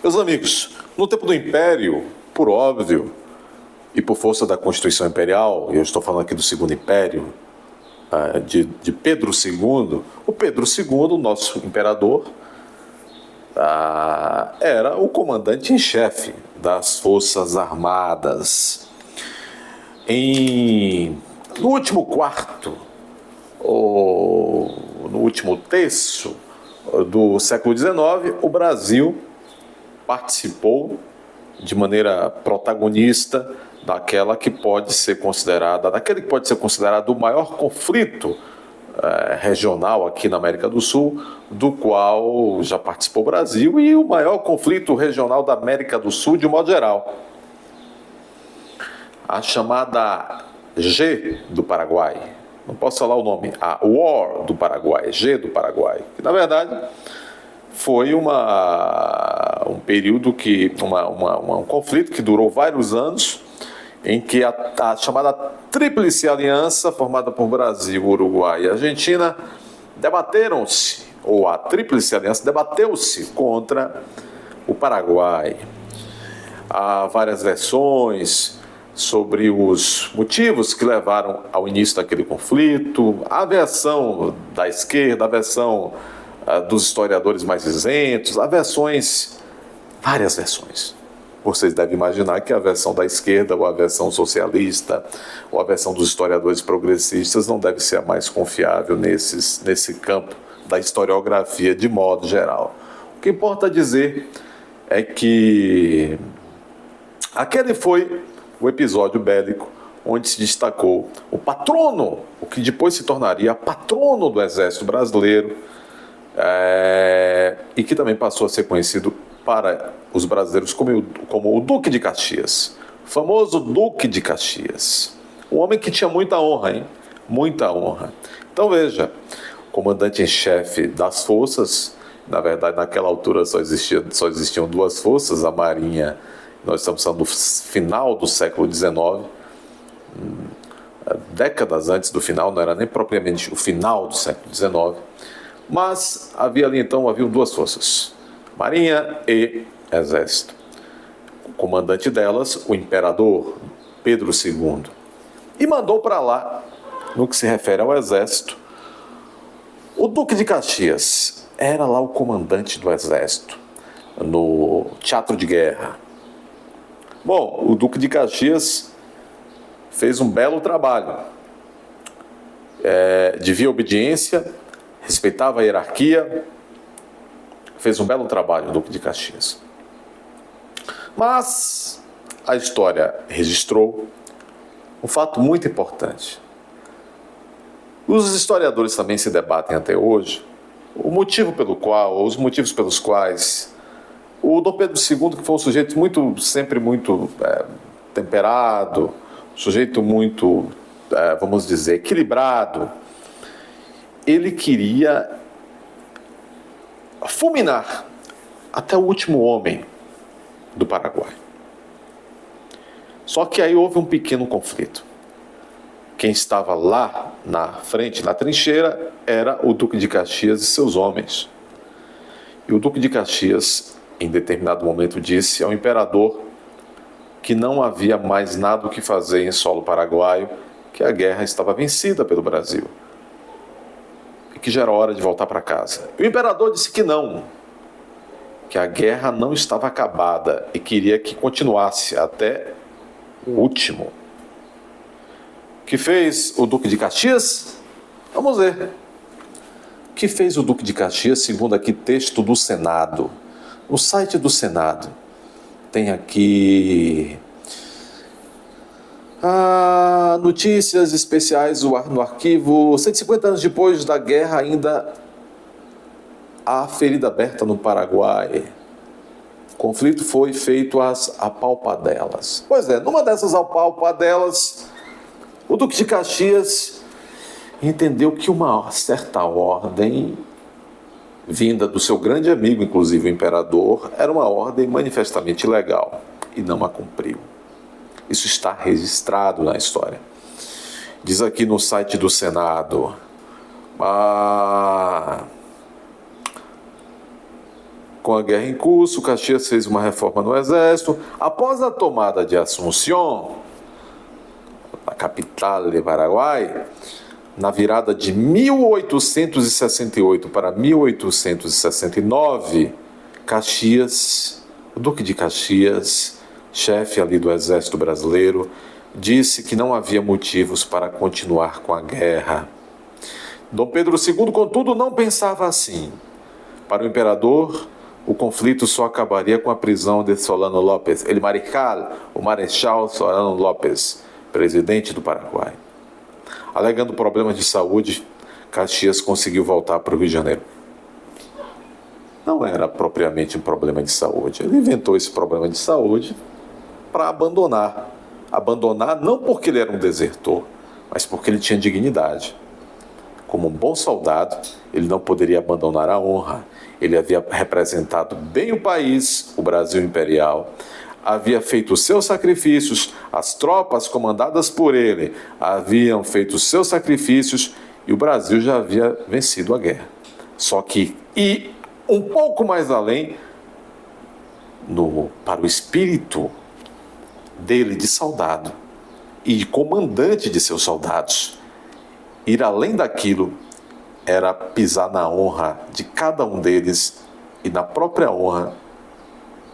Meus amigos, no tempo do Império, por óbvio, e por força da Constituição Imperial, e eu estou falando aqui do Segundo Império, de Pedro II, o Pedro II, o nosso imperador, era o comandante em chefe das Forças Armadas. No último quarto, ou no último terço do século XIX, o Brasil participou de maneira protagonista daquele que pode ser considerado o maior conflito regional aqui na América do Sul, do qual já participou o Brasil, e o maior conflito regional da América do Sul de um modo geral. A chamada G do Paraguai, não posso falar o nome, a War do Paraguai, G do Paraguai, que na verdade foi um período um conflito que durou vários anos, em que a chamada Tríplice Aliança, formada por Brasil, Uruguai e Argentina, debateram-se, ou a Tríplice Aliança debateu-se contra o Paraguai. Há várias versões sobre os motivos que levaram ao início daquele conflito, a versão da esquerda, a versão dos historiadores mais isentos, há várias versões. Vocês devem imaginar que a versão da esquerda, ou a versão socialista, ou a versão dos historiadores progressistas não deve ser a mais confiável nesse campo da historiografia de modo geral. O que importa dizer é que aquele foi o episódio bélico onde se destacou o patrono, o que depois se tornaria patrono do Exército Brasileiro, e que também passou a ser conhecido para os brasileiros como o Duque de Caxias, o famoso Duque de Caxias, um homem que tinha muita honra, hein? Muita honra. Então veja, comandante em chefe das forças, na verdade naquela altura só existiam duas forças, a Marinha, nós estamos falando do final do século XIX, décadas antes do final, não era nem propriamente o final do século XIX, mas havia duas forças, Marinha e Exército. O comandante delas, o imperador Pedro II, e mandou para lá, no que se refere ao Exército, o Duque de Caxias. Era lá o comandante do Exército, no teatro de guerra. Bom, o Duque de Caxias fez um belo trabalho. Devia obediência, respeitava a hierarquia, fez um belo trabalho o Duque de Caxias. Mas a história registrou um fato muito importante. Os historiadores também se debatem até hoje os motivos pelos quais o Dom Pedro II, que foi um sujeito sempre muito temperado, sujeito muito, vamos dizer, equilibrado, ele queria fulminar até o último homem do Paraguai. Só que aí houve um pequeno conflito. Quem estava lá na frente, na trincheira, era o Duque de Caxias e seus homens. E o Duque de Caxias, em determinado momento, disse ao imperador que não havia mais nada o que fazer em solo paraguaio, que a guerra estava vencida pelo Brasil e que já era hora de voltar para casa. E o imperador disse que não, que a guerra não estava acabada e queria que continuasse até o último. O que fez o Duque de Caxias? Vamos ver. O que fez o Duque de Caxias, segundo aqui texto do Senado? No site do Senado tem aqui notícias especiais no arquivo. 150 anos depois da guerra, ainda há ferida aberta no Paraguai. O conflito foi feito às apalpadelas. Pois é, numa dessas apalpadelas, o Duque de Caxias entendeu que uma certa ordem, vinda do seu grande amigo, inclusive o imperador, era uma ordem manifestamente ilegal e não a cumpriu. Isso está registrado na história. Diz aqui no site do Senado, com a guerra em curso, Caxias fez uma reforma no exército. Após a tomada de Assunção, a capital do Paraguai, na virada de 1868 para 1869, Caxias, o Duque de Caxias, chefe ali do exército brasileiro, disse que não havia motivos para continuar com a guerra. Dom Pedro II, contudo, não pensava assim. Para o imperador, o conflito só acabaria com a prisão de Solano Lopes, o Marechal Solano Lopes, presidente do Paraguai. Alegando problemas de saúde, Caxias conseguiu voltar para o Rio de Janeiro. Não era propriamente um problema de saúde. Ele inventou esse problema de saúde para abandonar. Abandonar não porque ele era um desertor, mas porque ele tinha dignidade. Como um bom soldado, ele não poderia abandonar a honra. Ele havia representado bem o país, o Brasil Imperial, havia feito os seus sacrifícios, as tropas comandadas por ele haviam feito os seus sacrifícios e o Brasil já havia vencido a guerra. Só que, e um pouco mais além, para o espírito dele de soldado e comandante de seus soldados, ir além daquilo era pisar na honra de cada um deles e na própria honra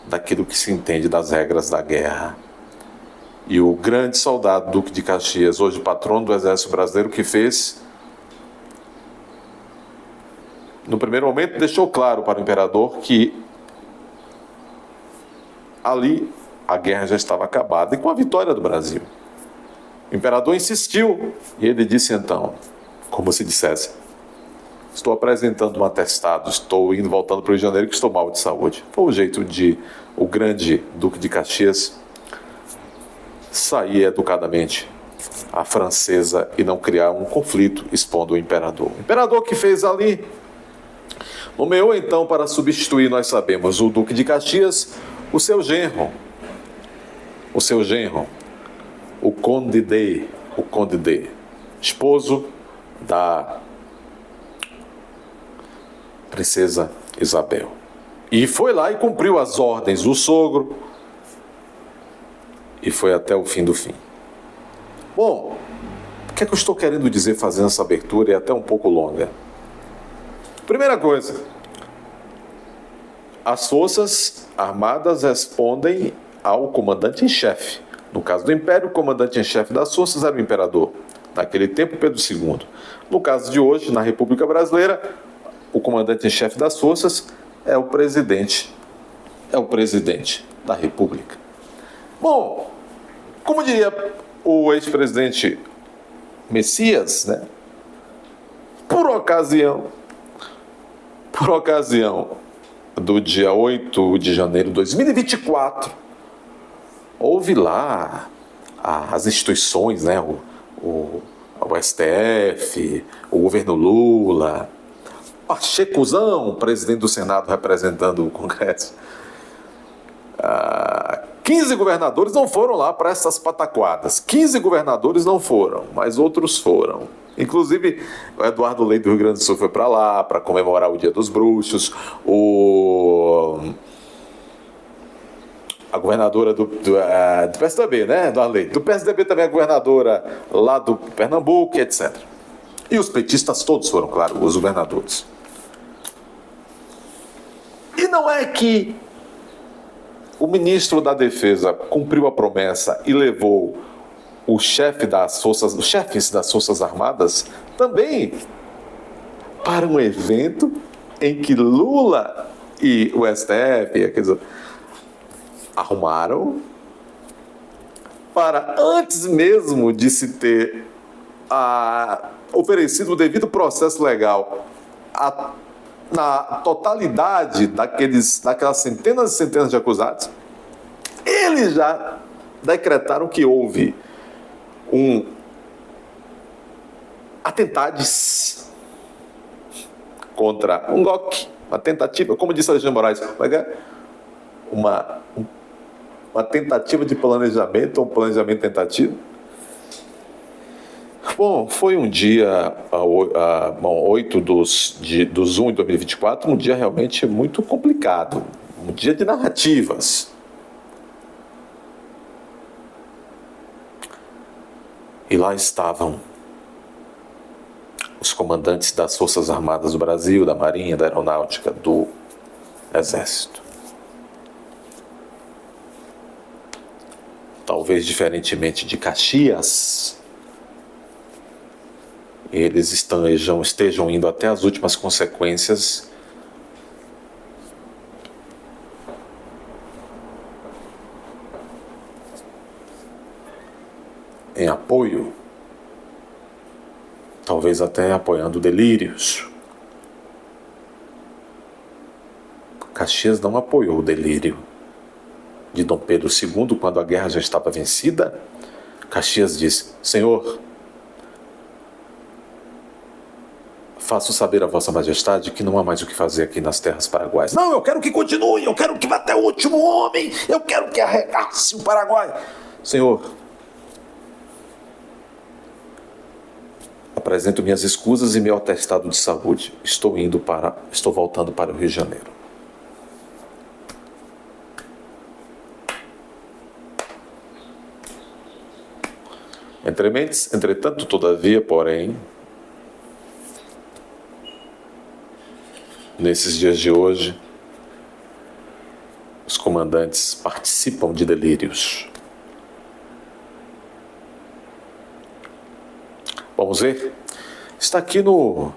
daquilo que se entende das regras da guerra. E o grande soldado Duque de Caxias, hoje patrono do Exército Brasileiro, que fez, no primeiro momento, deixou claro para o imperador que ali a guerra já estava acabada e com a vitória do Brasil. O imperador insistiu e ele disse então, como se dissesse: estou apresentando um atestado, estou voltando para o Rio de Janeiro que estou mal de saúde. Foi o jeito de o grande Duque de Caxias sair educadamente à francesa e não criar um conflito expondo o imperador. O imperador que fez ali nomeou então para substituir, nós sabemos, o Duque de Caxias, o seu genro, o Conde de, esposo da princesa Isabel. E foi lá e cumpriu as ordens do sogro e foi até o fim do fim. Bom, o que é que eu estou querendo dizer fazendo essa abertura e até um pouco longa? Primeira coisa, as forças armadas respondem ao comandante em chefe. No caso do Império, o comandante em chefe das forças era o imperador. Naquele tempo, Pedro II. No caso de hoje, na República Brasileira, o comandante em chefe das forças é o presidente da República. Bom, como diria o ex-presidente Messias, né? Por ocasião do dia 8 de janeiro de 2024, houve lá as instituições, né? O STF, o governo Lula, Pachecozão, presidente do Senado representando o Congresso. 15 governadores não foram lá para essas pataquadas. 15 governadores não foram, mas outros foram. Inclusive, o Eduardo Leite do Rio Grande do Sul foi para lá para comemorar o Dia dos Bruxos. A governadora do PSDB, né, Eduardo Leite? Do PSDB também a governadora lá do Pernambuco, etc. E os petistas todos foram, claro, os governadores. E não é que o ministro da Defesa cumpriu a promessa e levou os chefes das Forças Armadas também para um evento em que Lula e o STF arrumaram para, antes mesmo de se ter oferecido o devido processo legal na totalidade daquelas centenas e centenas de acusados, eles já decretaram que houve um atentades contra um golpe, uma tentativa, como disse Alexandre Moraes, uma tentativa de planejamento, ou um planejamento tentativo, Bom, foi um dia, 8 dos 1 de 2024, um dia realmente muito complicado, um dia de narrativas. E lá estavam os comandantes das Forças Armadas do Brasil, da Marinha, da Aeronáutica, do Exército. Talvez diferentemente de Caxias, eles estejam indo até as últimas consequências em apoio, talvez até apoiando delírios. Caxias não apoiou o delírio de Dom Pedro II quando a guerra já estava vencida. Caxias disse: Senhor, faço saber a vossa majestade que não há mais o que fazer aqui nas terras paraguaias. Não, eu quero que continue, eu quero que vá até o último homem, eu quero que arregace o Paraguai. Senhor, apresento minhas escusas e meu atestado de saúde. Estou voltando para o Rio de Janeiro. Entretanto, todavia, porém, nesses dias de hoje, os comandantes participam de delírios. Vamos ver? Está aqui no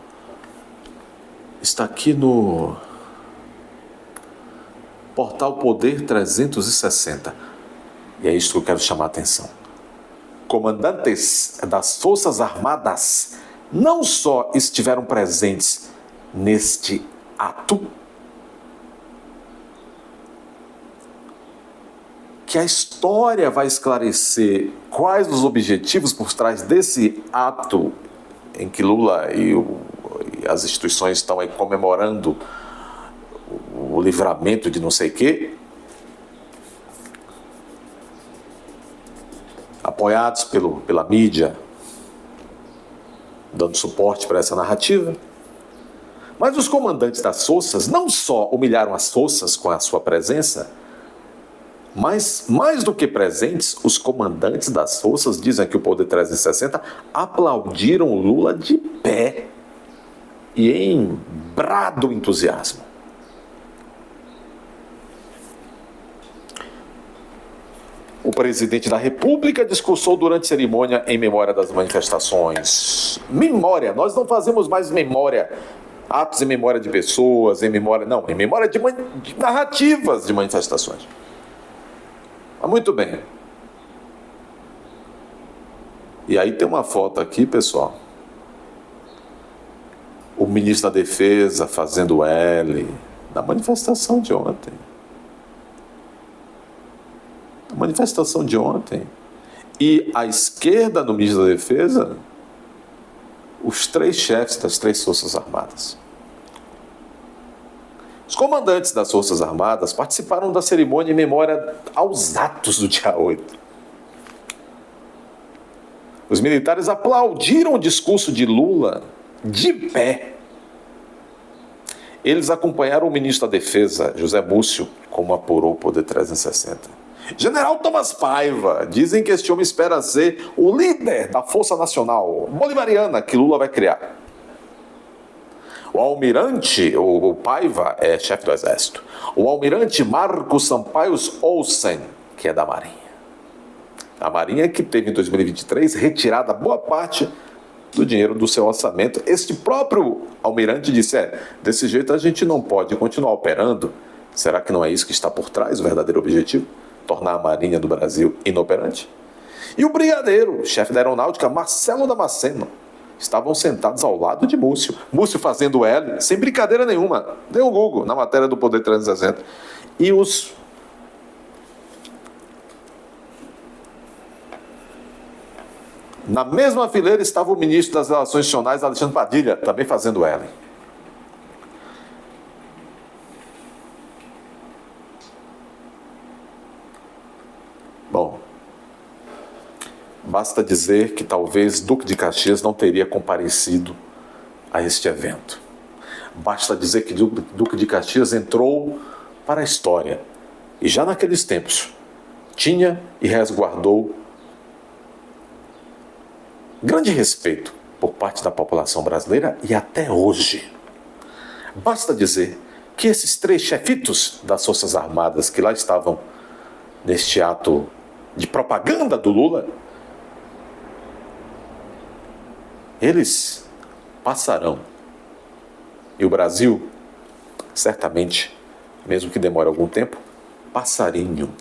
portal Poder 360. E é isso que eu quero chamar a atenção. Comandantes das Forças Armadas não só estiveram presentes neste ato, que a história vai esclarecer quais os objetivos por trás desse ato em que Lula e as instituições estão aí comemorando o livramento de não sei o quê, apoiados pela mídia, dando suporte para essa narrativa. Mas os comandantes das forças não só humilharam as forças com a sua presença, mas, mais do que presentes, os comandantes das forças, dizem que o Poder 360, aplaudiram Lula de pé e em brado entusiasmo. O presidente da República discursou durante a cerimônia em memória das manifestações. Memória, nós não fazemos mais memória, atos em memória de pessoas, em memória de narrativas de manifestações. Mas muito bem. E aí tem uma foto aqui, pessoal. O ministro da Defesa fazendo L na manifestação de ontem. A manifestação de ontem. E à esquerda, no ministro da Defesa, os 3 chefes das 3 Forças Armadas. Os comandantes das Forças Armadas participaram da cerimônia em memória aos atos do dia 8. Os militares aplaudiram o discurso de Lula de pé. Eles acompanharam o ministro da Defesa, José Múcio, como apurou o Poder 360. General Thomas Paiva, dizem que este homem espera ser o líder da Força Nacional Bolivariana que Lula vai criar. O almirante, o Paiva é chefe do Exército. O almirante Marcos Sampaio Olsen, que é da Marinha. A Marinha que teve em 2023 retirada boa parte do dinheiro do seu orçamento. Este próprio almirante disse, desse jeito a gente não pode continuar operando. Será que não é isso que está por trás, o verdadeiro objetivo? Tornar a Marinha do Brasil inoperante? E o brigadeiro, chefe da Aeronáutica, Marcelo Damasceno, estavam sentados ao lado de Múcio. Múcio fazendo L, sem brincadeira nenhuma. Dê um Google na matéria do Poder 360. E na mesma fileira estava o ministro das Relações Institucionais, Alexandre Padilha, também fazendo L. Bom, Basta dizer que talvez Duque de Caxias não teria comparecido a este evento. Basta dizer que Duque de Caxias entrou para a história e já naqueles tempos tinha e resguardou grande respeito por parte da população brasileira e até hoje. Basta dizer que esses 3 chefitos das Forças Armadas que lá estavam neste ato de propaganda do Lula, eles passarão. E o Brasil, certamente, mesmo que demore algum tempo, passarinho.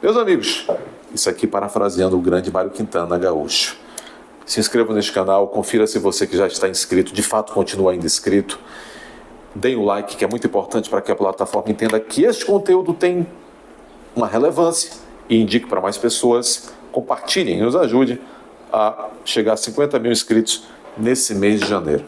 Meus amigos, isso aqui parafraseando o grande Mário Quintana Gaúcho. Se inscreva neste canal, confira se você que já está inscrito, de fato continua ainda inscrito. Deem o like, que é muito importante para que a plataforma entenda que este conteúdo tem uma relevância e indique para mais pessoas. Compartilhem e nos ajude a chegar a 50 mil inscritos nesse mês de janeiro.